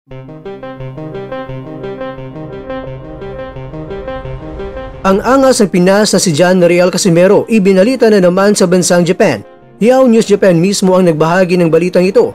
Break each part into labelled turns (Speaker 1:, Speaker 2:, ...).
Speaker 1: Ang angas ng Pinas na si John Riel Casimero ibinalita na naman sa bansang Japan. Yahoo News Japan mismo ang nagbahagi ng balitang ito.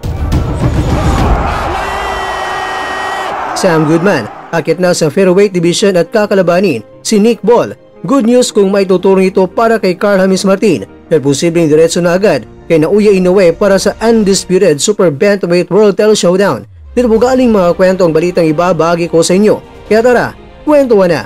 Speaker 1: Sam Goodman, akit na sa featherweight division at kakalabanin si Nick Ball. Good news kung may tuturing ito para kay Carl James Martin at posibleng diretso na agad kay Naoya Inoue para sa undisputed Super Bantamweight World Title Showdown. Dito po galing mga kwento ang balitang ibabahagi ko sa inyo. Kaya tara, kwentuhan na!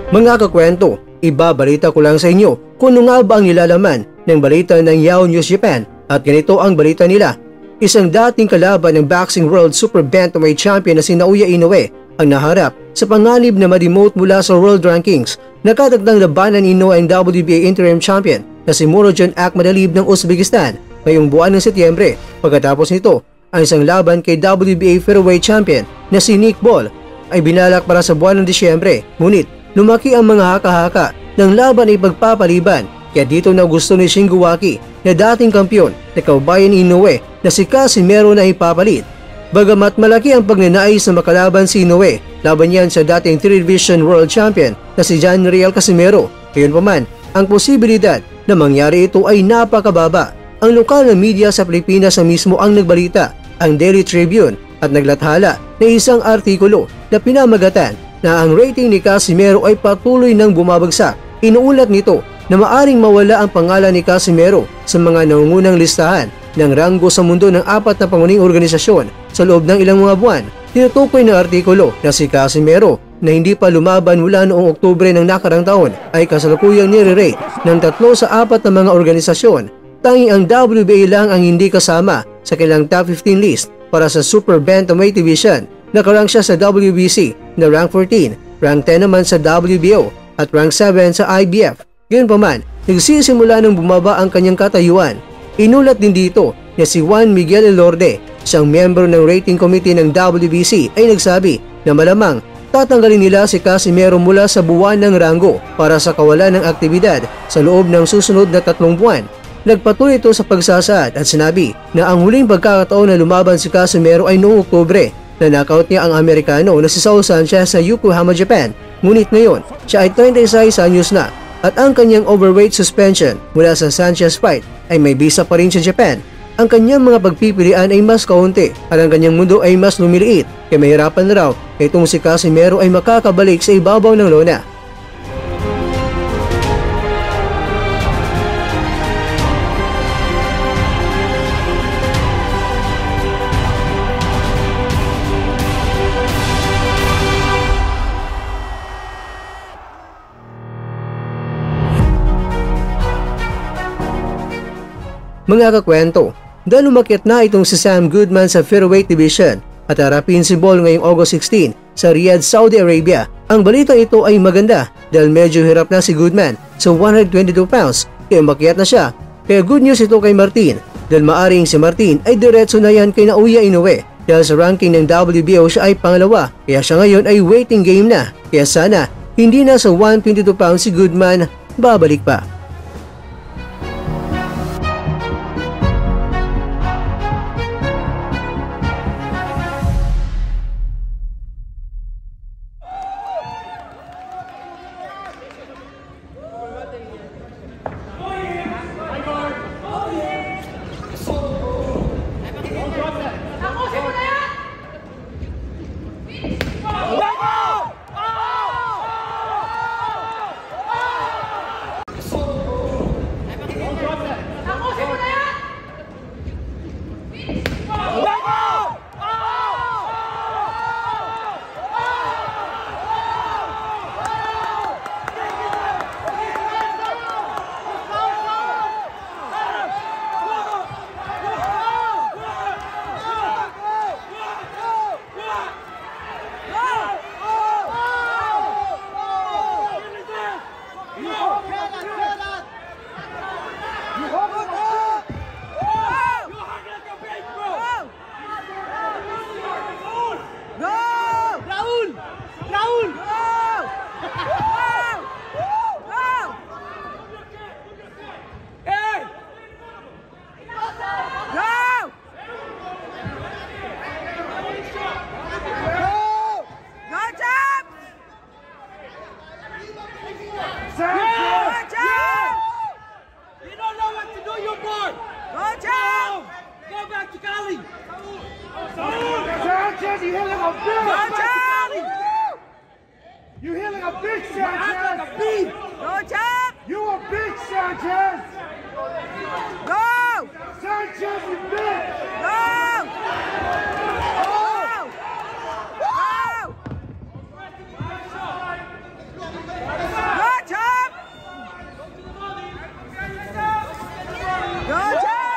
Speaker 1: Mga kakwento, ibabalita ko lang sa inyo kung ano nga ba ang nilalaman ng balita ng Yahoo News Japan at ganito ang balita nila. Isang dating kalaban ng Boxing World Super Bantamweight Champion na si Naoya Inoue ang naharap sa panganib na ma-demote mula sa World Rankings. Nakatagdang labanan ni Inoue ang WBA Interim Champion na si Murodjon Akhmadalib ng Uzbekistan ngayong buwan ng Setyembre. Pagkatapos nito, ang isang laban kay WBA Featherweight Champion na si Nick Ball ay binalak para sa buwan ng Disyembre. Ngunit lumaki ang mga haka-haka ng laban ay pagpapaliban kaya dito na gusto ni Shingo Waki na dating kampiyon na kaubayan ni Inoue na si Casimero na ipapalit. Bagamat malaki ang pagnanais na makalaban si Inoue, laban yan sa dating 3-division world champion na si John Riel Casimero. Gayunpaman, ang posibilidad na mangyari ito ay napakababa. Ang lokal na media sa Pilipinas na mismo ang nagbalita, ang Daily Tribune, at naglathala na isang artikulo na pinamagatan na ang rating ni Casimero ay patuloy nang bumabagsak. Inuulat nito na maaring mawala ang pangalan ni Casimero sa mga nangungunang listahan ng ranggo sa mundo ng 4 na pangunahing organisasyon sa loob ng ilang mga buwan. Tinutukoy ng artikulo na si Casimero na hindi pa lumaban mula noong Oktubre ng nakarang taon ay kasalukuyang nire-rate ng 3 sa 4 na mga organisasyon. Tanging ang WBA lang ang hindi kasama sa kanilang top 15 list para sa Super Bantamweight Division. Nakarank siya sa WBC na rank 14, rank 10 naman sa WBO at rank 7 sa IBF. Gayunpaman, nagsisimula nang bumaba ang kanyang katayuan. Inulat din dito na si Juan Miguel Elorde, isang miyembro ng rating committee ng WBC, ay nagsabi na malamang tatanggalin nila si Casimero mula sa buwan ng ranggo para sa kawalan ng aktibidad sa loob ng susunod na 3 buwan. Nagpatuloy ito sa pagsasaad at sinabi na ang huling pagkakataon na lumaban si Casimero ay noong Oktubre na knockout niya ang Amerikano na si Saul Sanchez sa Yokohama, Japan. Ngunit ngayon, siya ay 36 anyos na at ang kanyang overweight suspension mula sa Sanchez fight ay may bisa pa rin sa Japan. Ang kanyang mga pagpipilian ay mas kaunti at ang kanyang mundo ay mas lumiliit kaya mahirapan na raw itong si Casimero ay makakabalik sa ibabaw ng lona. Mga kakwento, dahil umakyat na itong si Sam Goodman sa featherweight division at harapin si Ball ngayong August 16 sa Riyadh, Saudi Arabia. Ang balita ito ay maganda dahil medyo hirap na si Goodman sa 122 pounds kaya umakyat na siya. Kaya good news ito kay Martin dahil maaring si Martin ay diretso na yan kay Naoya Inoue dahil sa ranking ng WBO siya ay pangalawa kaya siya ngayon ay waiting game na. Kaya sana hindi na sa 122 pounds si Goodman babalik pa.
Speaker 2: You hit like a bitch! You hit like a bitch, Sanchez!
Speaker 3: Go, Chop!
Speaker 2: You a bitch, Sanchez!
Speaker 3: Go!
Speaker 2: Sanchez, you bitch!
Speaker 3: Go! Go! Go, Chop! Go, Chop! Go, Chop!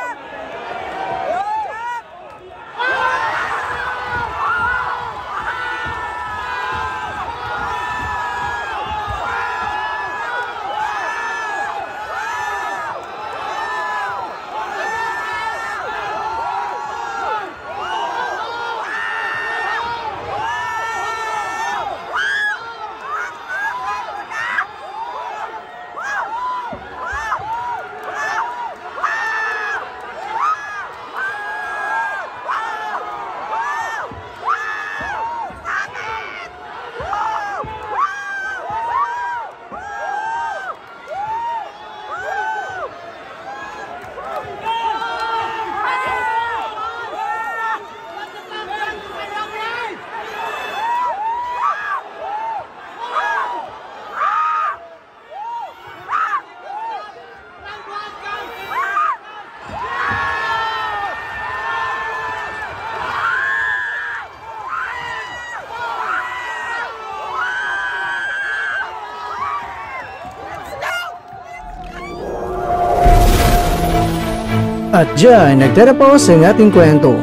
Speaker 1: At dyan, nagtatapos ang ating kwento.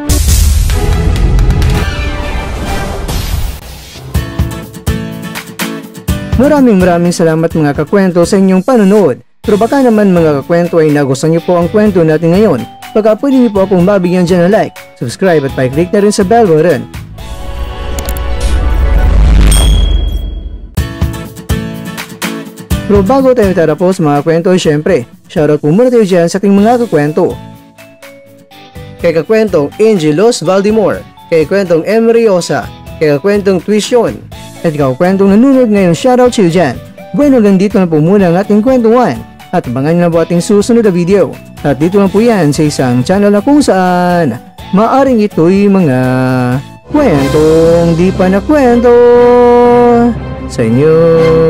Speaker 1: Maraming salamat mga kakwento sa inyong panonood. Pero baka naman mga kakwento ay nagustuhan niyo po ang kwento natin ngayon. Baka pwede niyo po akong mabigyan dyan ng like, subscribe at pa-click na rin sa bell button. Pero bago tayo tatapos mga kwento, syempre, shoutout po muna tayo dyan sa ating mga kakwento. Kay kakwentong Angelos Valdemor, kay kwentong Emery Osa, kay kakwentong Tuition, at kakwentong nanonood ngayon, shoutout sa iyo dyan. Bueno, dito na po muna ang ating kwentuhan at abangan nyo na po ating susunod na video. At dito lang po yan sa isang channel na kung saan maaring ito'y mga kwentong di pa na kwento sa inyo.